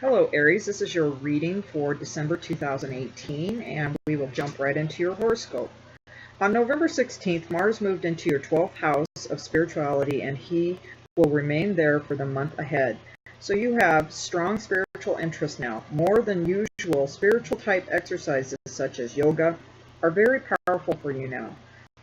Hello Aries, this is your reading for December 2018 and we will jump right into your horoscope. On November 16th, Mars moved into your 12th house of spirituality and he will remain there for the month ahead. So you have strong spiritual interest now. More than usual, spiritual type exercises such as yoga are very powerful for you now.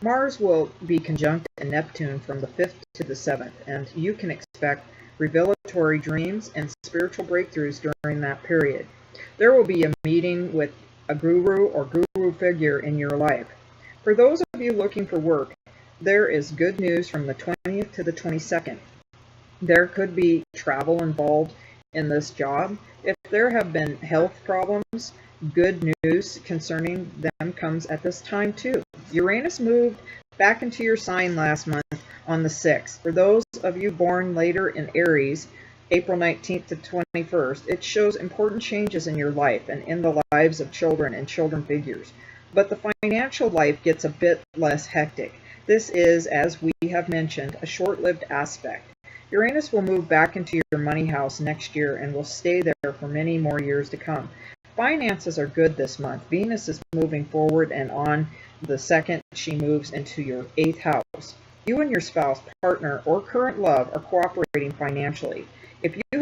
Mars will be conjunct in Neptune from the 5th to the 7th, and you can expect revelatory dreams and spiritual breakthroughs during that period. There will be a meeting with a guru or guru figure in your life. For those of you looking for work, there is good news from the 20th to the 22nd. There could be travel involved in this job. If there have been health problems, good news concerning them comes at this time too. Uranus moved back into your sign last month on the 6th. For those of you born later in Aries, April 19th to 21st, it shows important changes in your life and in the lives of children and children figures. But the financial life gets a bit less hectic. This is, as we have mentioned, a short-lived aspect. Uranus will move back into your money house next year and will stay there for many more years to come. Finances are good this month. Venus is moving forward, and on the 2nd, she moves into your 8th house. You and your spouse, partner, or current love are cooperating financially. If you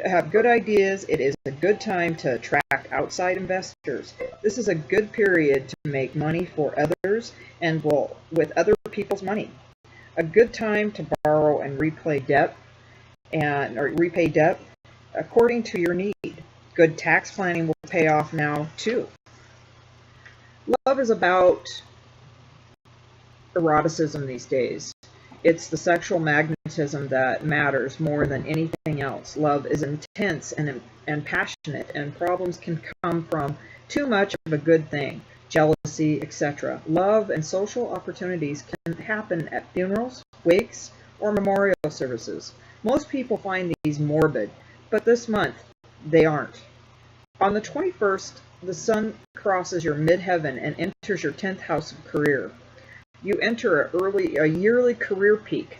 have good ideas, it is a good time to attract outside investors. This is a good period to make money for others and with other people's money. A good time to borrow and repay debt according to your need. Good tax planning will pay off now too. Love is about eroticism these days. It's the sexual magnetism that matters more than anything else. Love is intense and passionate, and problems can come from too much of a good thing, jealousy, etc. Love and social opportunities can happen at funerals, wakes, or memorial services. Most people find these morbid, but this month they aren't. On the 21st, the sun crosses your midheaven and enters your 10th house of career. You enter a yearly career peak.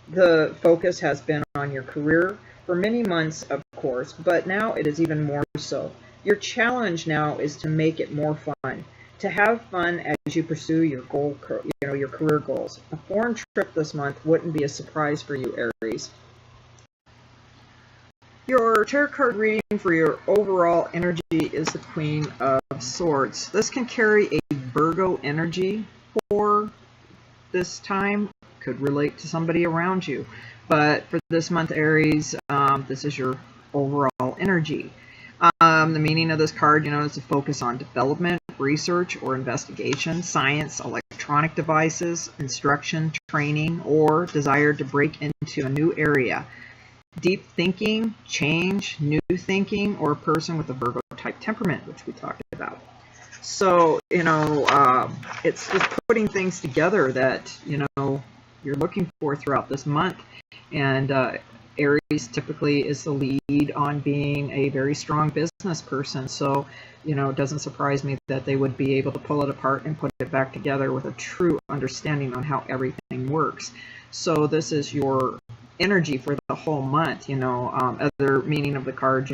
The focus has been on your career for many months, of course, but now it is even more so. Your challenge now is to make it more fun, to have fun as you pursue your your career goals. A foreign trip this month wouldn't be a surprise for you, Aries. Your tarot card reading for your overall energy is the Queen of Swords. This can carry a Virgo energy for this time. Could relate to somebody around you. But for this month, Aries, this is your overall energy. The meaning of this card, is to focus on development, research or investigation, science, electronic devices, instruction, training, or desire to break into a new area. Deep thinking, change, new thinking, or a person with a Virgo type temperament, which we talked about. So, it's just putting things together that, you're looking for throughout this month. And Aries typically is the lead on being a very strong business person. So, it doesn't surprise me that they would be able to pull it apart and put it back together with a true understanding on how everything works. So this is your energy for the whole month. Other meaning of the card,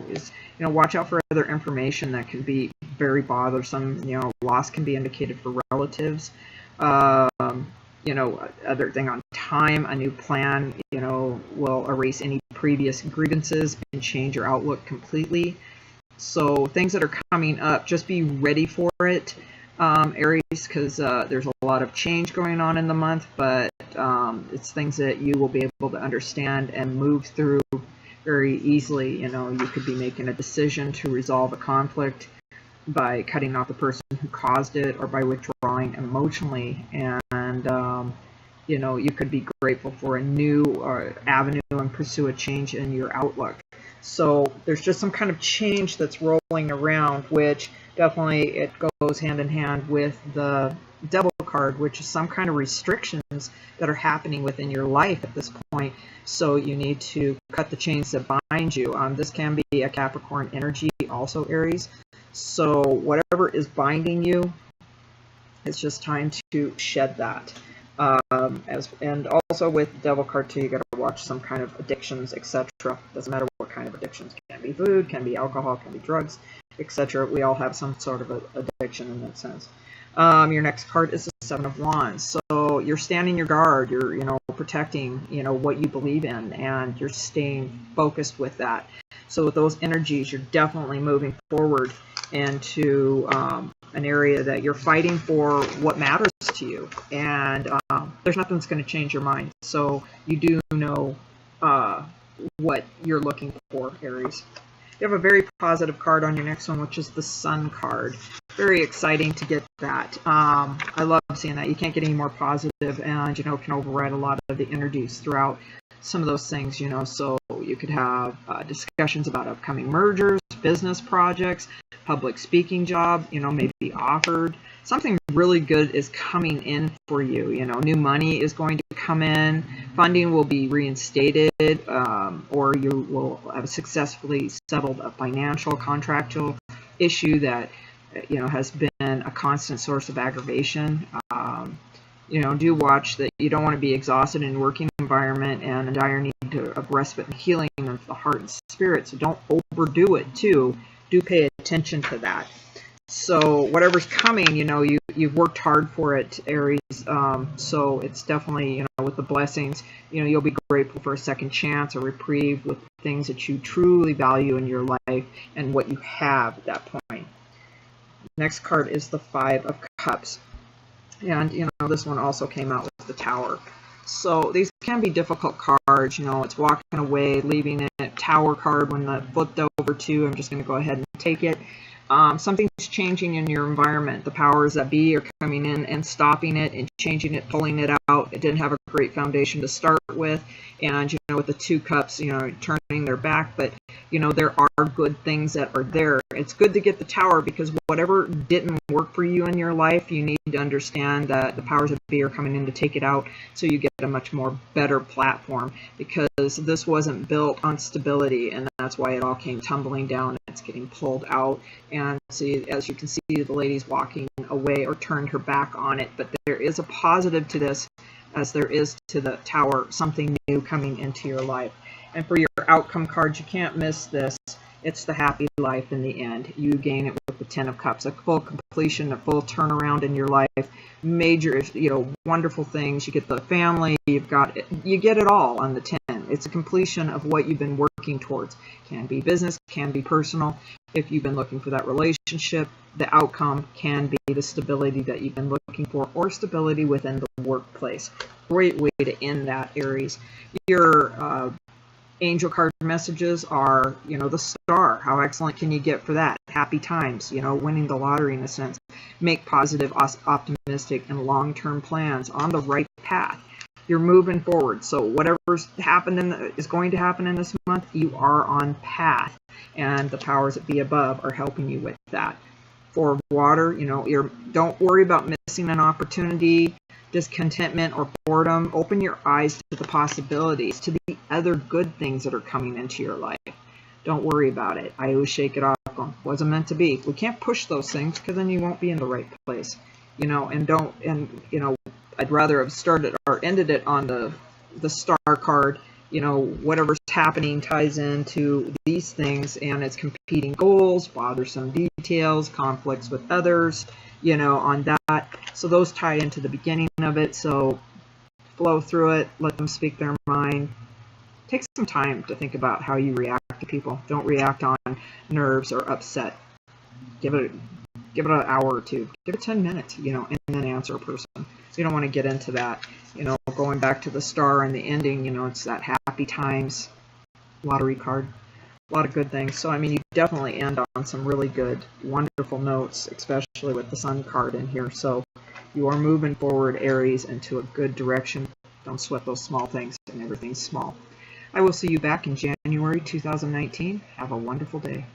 is, watch out for other information that can be very bothersome. Loss can be indicated for relatives. Other thing on time, a new plan, will erase any previous grievances and change your outlook completely. So things that are coming up, just be ready for it, Aries, because there's a lot of change going on in the month, but it's things that you will be able to understand and move through very easily. You could be making a decision to resolve a conflict by cutting off the person who caused it or by withdrawing emotionally, and you could be grateful for a new avenue and pursue a change in your outlook. So there's just some kind of change that's rolling around, which definitely it goes hand in hand with the Devil card, which is some kind of restrictions that are happening within your life at this point. So you need to cut the chains that bind you. This can be a Capricorn energy also, Aries. So whatever is binding you, it's just time to shed that. And also with Devil card too, you got to watch some kind of addictions, etc. Doesn't matter what kind of addictions. Can be food, can be alcohol, can be drugs, etc. We all have some sort of addiction in that sense. Your next card is the Seven of Wands. So you're standing your guard. You're, protecting, what you believe in, and you're staying focused with that. So with those energies, you're definitely moving forward into an area that you're fighting for what matters to you, and there's nothing that's going to change your mind. So you do know what you're looking for, Aries. You have a very positive card on your next one, which is the Sun card. Very exciting to get that. I love seeing that. You can't get any more positive, and can override a lot of the energies throughout some of those things. So you could have discussions about upcoming mergers, business projects, public speaking job. Maybe offered. Something really good is coming in for you. New money is going to come in. Funding will be reinstated, or you will have successfully settled a financial, contractual issue that has been a constant source of aggravation. Do watch that you don't want to be exhausted in a working environment and a dire need of respite and healing of the heart and spirit. So don't overdo it too. Do pay attention to that. So whatever's coming, you've worked hard for it, Aries. So it's definitely, with the blessings, you'll be grateful for a second chance or reprieve with things that you truly value in your life and what you have at that point. Next card is the Five of Cups. And, this one also came out with the Tower. So these can be difficult cards. It's walking away, leaving it. Tower card, when the flipped over to, I'm just going to go ahead and take it. Something's changing in your environment. The powers that be are coming in and stopping it and changing it, pulling it out. It didn't have a great foundation to start with. And, with the Two Cups, turning their back. But, there are good things that are there. It's good to get the Tower, because whatever didn't work for you in your life, you need to understand that the powers that be are coming in to take it out, so you get a much more better platform, because this wasn't built on stability, and that's why it all came tumbling down. It's getting pulled out, and see, as you can see, the lady's walking away or turned her back on it. But there is a positive to this, as there is to the Tower, something new coming into your life. And for your outcome cards, you can't miss this. It's the happy life in the end. You gain it with the Ten of Cups, a full completion, a full turnaround in your life, major, wonderful things. You get the family, you get it all on the 10. It's a completion of what you've been working towards. Can be business, can be personal. If you've been looking for that relationship, the outcome can be the stability that you've been looking for, or stability within the workplace. Great way to end that, Aries. Your angel card messages are, the Star. How excellent can you get for that? Happy times, winning the lottery in a sense. Make positive, optimistic, and long-term plans on the right path. You're moving forward. So whatever's happened is going to happen in this month, you are on path, and the powers that be above are helping you with that. For water, don't worry about missing an opportunity, discontentment, or boredom. Open your eyes to the possibilities, to the other good things that are coming into your life. Don't worry about it. I always shake it off. Wasn't meant to be. We can't push those things, because then you won't be in the right place. I'd rather have started or ended it on the Star card. Whatever's happening ties into these things, and it's competing goals, bothersome details, conflicts with others, on that. So those tie into the beginning of it. So flow through it, let them speak their mind. Take some time to think about how you react to people. Don't react on nerves or upset. Give it an hour or two. Give it 10 minutes, and then answer a person. So you don't want to get into that. Going back to the Star and the ending, it's that happy times lottery card. A lot of good things. So, you definitely end on some really good, wonderful notes, especially with the Sun card in here. So you are moving forward, Aries, into a good direction. Don't sweat those small things, and everything's small. I will see you back in January 2019. Have a wonderful day.